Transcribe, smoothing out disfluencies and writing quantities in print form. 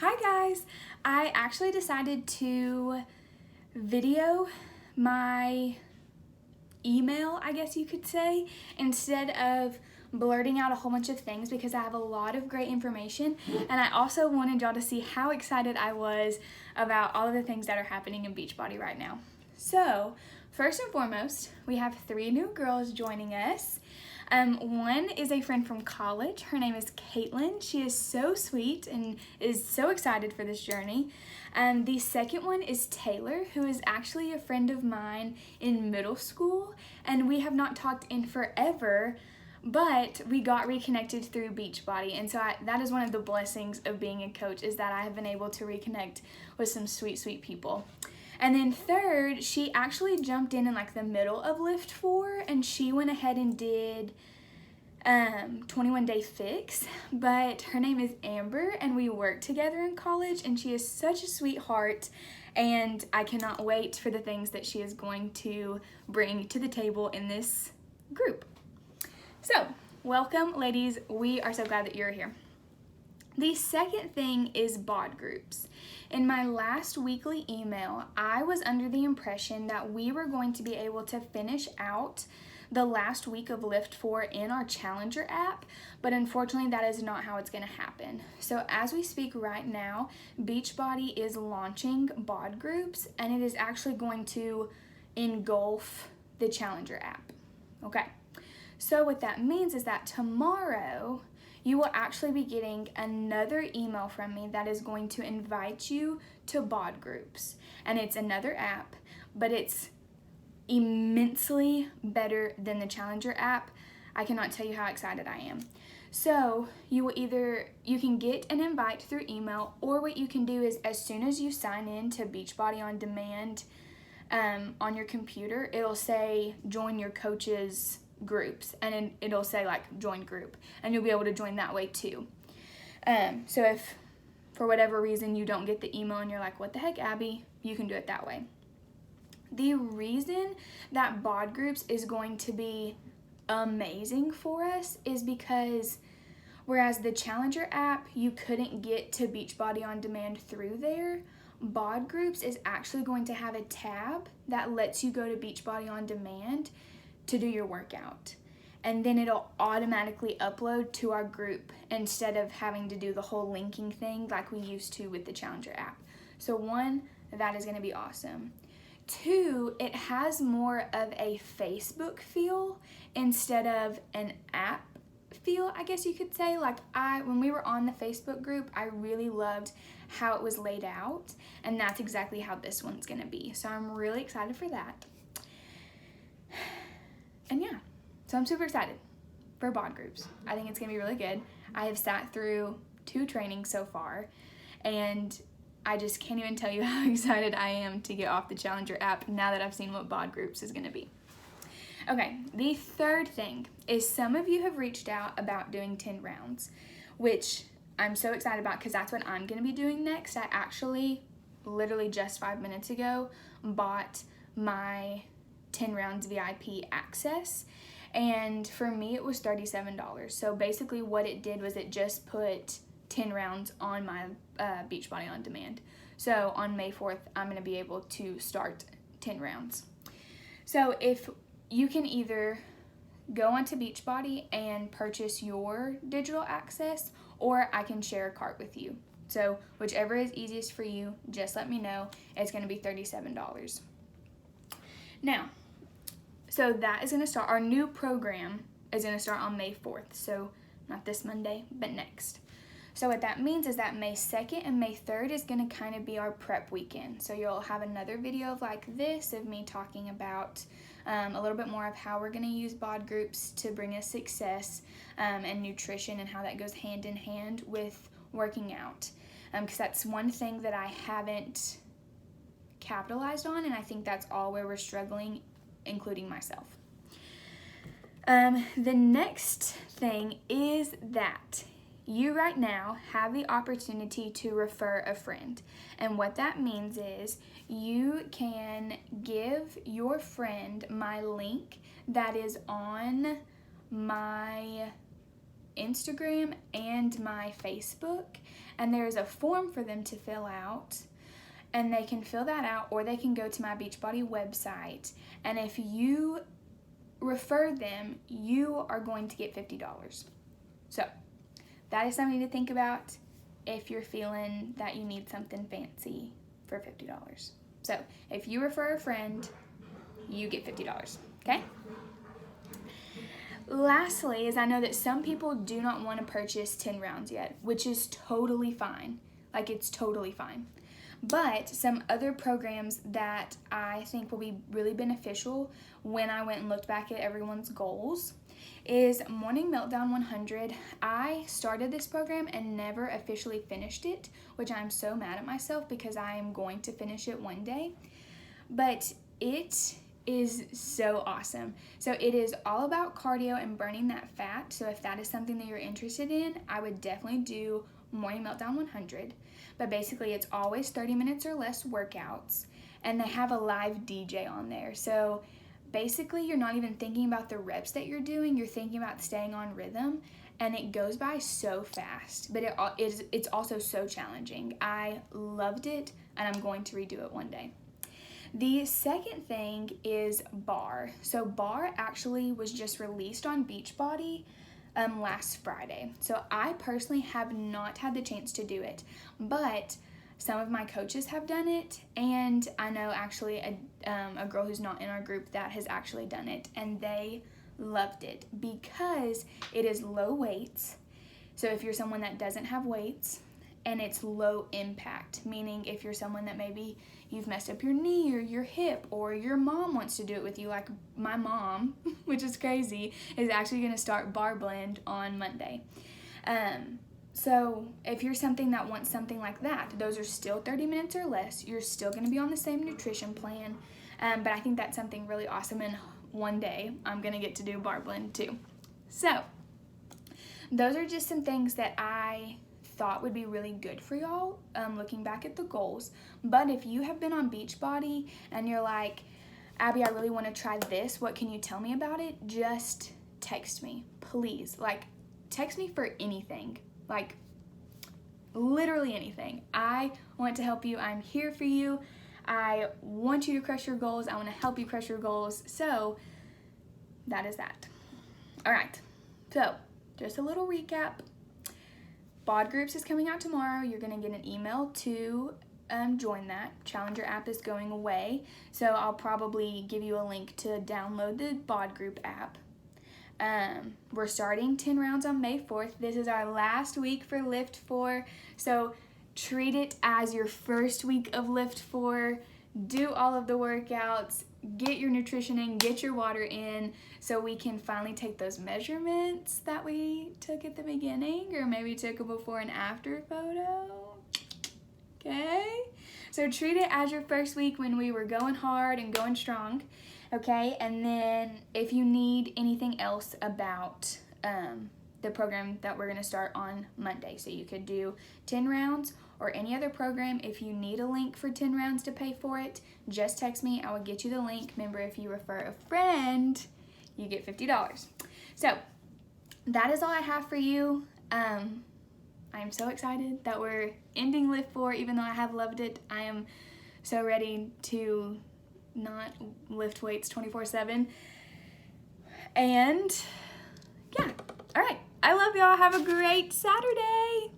Hi guys! I actually decided to video my email, I guess you could say, instead of blurting out a whole bunch of things because I have a lot of great information, and I also wanted y'all to see how excited I was about all of the things that are happening in Beachbody right now. So, first and foremost, we have 3 new girls joining us. One is a friend from college. Her name is Caitlin. She is so sweet and is so excited for this journey. The second one is Taylor, who is actually a friend of mine in middle school, and we have not talked in forever, but we got reconnected through Beachbody, and so that is one of the blessings of being a coach, is that I have been able to reconnect with some sweet, sweet people. And then third, she actually jumped in like the middle of Lift 4, and she went ahead and did 21 Day Fix, but her name is Amber, and we worked together in college, and she is such a sweetheart, and I cannot wait for the things that she is going to bring to the table in this group. So, welcome ladies, we are so glad that you're here. The second thing is BOD groups. In my last weekly email, I was under the impression that we were going to be able to finish out the last week of Lift 4 in our Challenger app, but unfortunately that is not how it's going to happen. So as we speak right now, Beachbody is launching BOD groups, and it is actually going to engulf the Challenger app. Okay, so what that means is that tomorrow you will actually be getting another email from me that is going to invite you to BOD groups. And it's another app, but it's immensely better than the Challenger app. I cannot tell you how excited I am. So you can get an invite through email, or what you can do is as soon as you sign in to Beachbody On Demand on your computer, it'll say join your coach's groups, and it'll say like join group, and you'll be able to join that way too. So if for whatever reason you don't get the email and you're like, what the heck, Abby, you can do it that way. The reason that BOD groups is going to be amazing for us is because whereas the Challenger app, you couldn't get to Beachbody On Demand through there, BOD groups is actually going to have a tab that lets you go to Beachbody On Demand to do your workout, and then it'll automatically upload to our group instead of having to do the whole linking thing like we used to with the Challenger app. So one, that is going to be awesome. Two, it has more of a Facebook feel instead of an app feel, I guess you could say. Like when we were on the Facebook group, I really loved how it was laid out, and that's exactly how this one's going to be. So I'm really excited for that. And yeah, so I'm super excited for BOD groups. I think it's going to be really good. I have sat through 2 trainings so far, and I just can't even tell you how excited I am to get off the Challenger app now that I've seen what BOD groups is going to be. Okay, the third thing is some of you have reached out about doing 10 rounds, which I'm so excited about because that's what I'm going to be doing next. I actually, literally just 5 minutes ago, bought my 10 rounds VIP access, and for me it was $37. So basically what it did was it just put 10 rounds on my Beachbody On Demand. So on May 4th I'm going to be able to start 10 rounds. So if you can either go onto Beachbody and purchase your digital access, or I can share a cart with you. So whichever is easiest for you, just let me know. It's going to be $37. Now, so that is going to start, our new program is going to start on May 4th. So not this Monday, but next. So what that means is that May 2nd and May 3rd is going to kind of be our prep weekend. So you'll have another video like this of me talking about a little bit more of how we're going to use BOD groups to bring us success and nutrition, and how that goes hand in hand with working out. Because that's one thing that I haven't capitalized on, and I think that's all where we're struggling, including myself. The next thing is that you right now have the opportunity to refer a friend. And what that means is you can give your friend my link that is on my Instagram and my Facebook, and there's a form for them to fill out, and they can fill that out, or they can go to my Beachbody website, and if you refer them, you are going to get $50. So that is something to think about if you're feeling that you need something fancy for $50. So if you refer a friend, you get $50, okay? Lastly, is I know that some people do not want to purchase 10 rounds yet, which is totally fine. Like, it's totally fine. But some other programs that I think will be really beneficial when I went and looked back at everyone's goals is Morning Meltdown 100. I started this program and never officially finished it, which I'm so mad at myself because I am going to finish it one day. But it is so awesome. So it is all about cardio and burning that fat. So if that is something that you're interested in, I would definitely do Morning Meltdown 100. But basically it's always 30 minutes or less workouts, and they have a live DJ on there. So basically you're not even thinking about the reps that you're doing, you're thinking about staying on rhythm, and it goes by so fast, but it's also so challenging. I loved it, and I'm going to redo it one day. The second thing is Bar. So Bar actually was just released on Beachbody last Friday. So I personally have not had the chance to do it, but some of my coaches have done it, and I know actually a girl who's not in our group that has actually done it, and they loved it because it is low weights. So if you're someone that doesn't have weights, and it's low impact, meaning if you're someone that maybe you've messed up your knee or your hip, or your mom wants to do it with you, like my mom, which is crazy, is actually going to start Bar Blend on Monday. So if you're something that wants something like that, those are still 30 minutes or less. You're still going to be on the same nutrition plan, but I think that's something really awesome, and one day I'm going to get to do Bar Blend too. So those are just some things that I thought would be really good for y'all, looking back at the goals. But if you have been on Beachbody and you're like, Abby, I really want to try this, what can you tell me about it? Just text me, please. Like, text me for anything, like literally anything. I want to help you. I'm here for you. I want you to crush your goals. I want to help you crush your goals. So that is that. All right, so just a little recap. BOD Groups is coming out tomorrow. You're going to get an email to join that. Challenger app is going away, so I'll probably give you a link to download the BOD Group app. We're starting 10 rounds on May 4th. This is our last week for Lift 4, so treat it as your first week of Lift 4. Do all of the workouts, get your nutrition in, get your water in, so we can finally take those measurements that we took at the beginning, or maybe took a before and after photo. Okay? So treat it as your first week when we were going hard and going strong. Okay? And then if you need anything else about the program that we're going to start on Monday, so you could do 10 rounds or any other program. If you need a link for 10 rounds to pay for it, just text me. I will get you the link. Remember, if you refer a friend, you get $50. So that is all I have for you. I'm so excited that we're ending Lift 4. Even though I have loved it, I am so ready to not lift weights 24/7. And yeah, all right. I love y'all. Have a great Saturday.